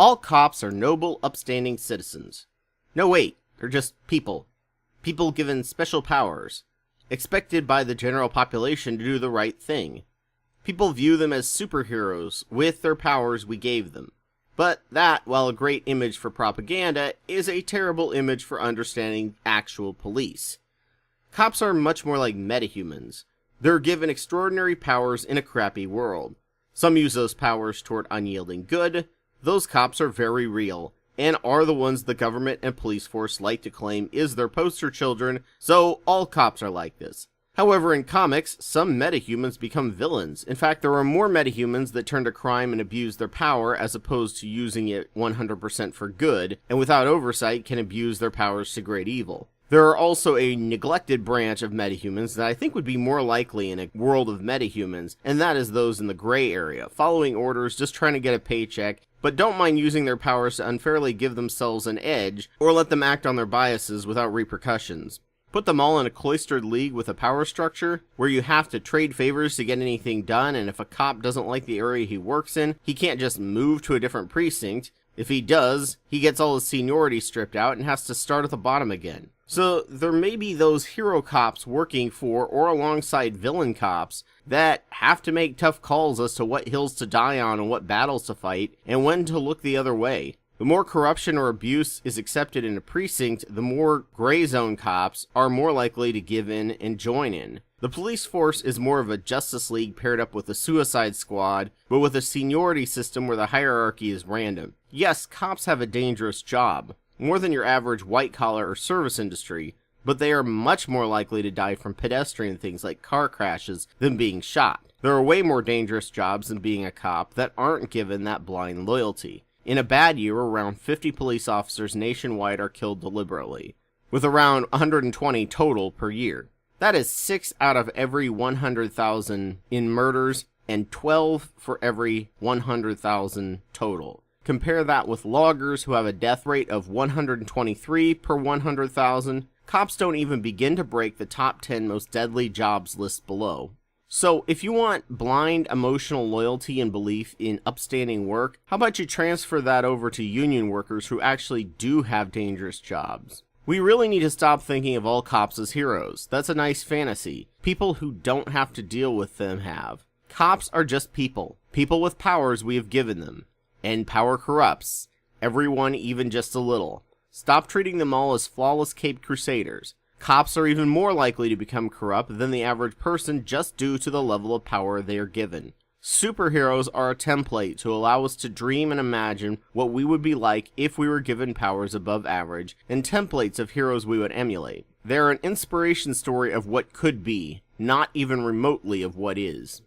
All cops are noble, upstanding citizens. No, wait, they're just people. People given special powers, expected by the general population to do the right thing. People view them as superheroes with their powers we gave them. But that, while a great image for propaganda, is a terrible image for understanding actual police. Cops are much more like metahumans. They're given extraordinary powers in a crappy world. Some use those powers toward unyielding good. Those cops are very real, and are the ones the government and police force like to claim is their poster children, so all cops are like this. However, in comics, some metahumans become villains. In fact, there are more metahumans that turn to crime and abuse their power as opposed to using it 100% for good, and without oversight can abuse their powers to great evil. There are also a neglected branch of metahumans that I think would be more likely in a world of metahumans, and that is those in the gray area, following orders, just trying to get a paycheck, but don't mind using their powers to unfairly give themselves an edge, or let them act on their biases without repercussions. Put them all in a cloistered league with a power structure, where you have to trade favors to get anything done, and if a cop doesn't like the area he works in, he can't just move to a different precinct. If he does, he gets all his seniority stripped out and has to start at the bottom again. So there may be those hero cops working for or alongside villain cops that have to make tough calls as to what hills to die on and what battles to fight, and when to look the other way. The more corruption or abuse is accepted in a precinct, the more gray zone cops are more likely to give in and join in. The police force is more of a Justice League paired up with a Suicide Squad, but with a seniority system where the hierarchy is random. Yes, cops have a dangerous job, more than your average white-collar or service industry, but they are much more likely to die from pedestrian things like car crashes than being shot. There are way more dangerous jobs than being a cop that aren't given that blind loyalty. In a bad year, around 50 police officers nationwide are killed deliberately, with around 120 total per year. That is 6 out of every 100,000 in murders, and 12 for every 100,000 total. Compare that with loggers who have a death rate of 123 per 100,000. Cops don't even begin to break the top 10 most deadly jobs list below. So, if you want blind emotional loyalty and belief in upstanding work, how about you transfer that over to union workers who actually do have dangerous jobs? We really need to stop thinking of all cops as heroes. That's a nice fantasy. People who don't have to deal with them have. Cops are just people. People with powers we have given them. And power corrupts. Everyone, even just a little. Stop treating them all as flawless Caped Crusaders. Cops are even more likely to become corrupt than the average person just due to the level of power they are given. Superheroes are a template to allow us to dream and imagine what we would be like if we were given powers above average, and templates of heroes we would emulate. They're an inspiration story of what could be, not even remotely of what is.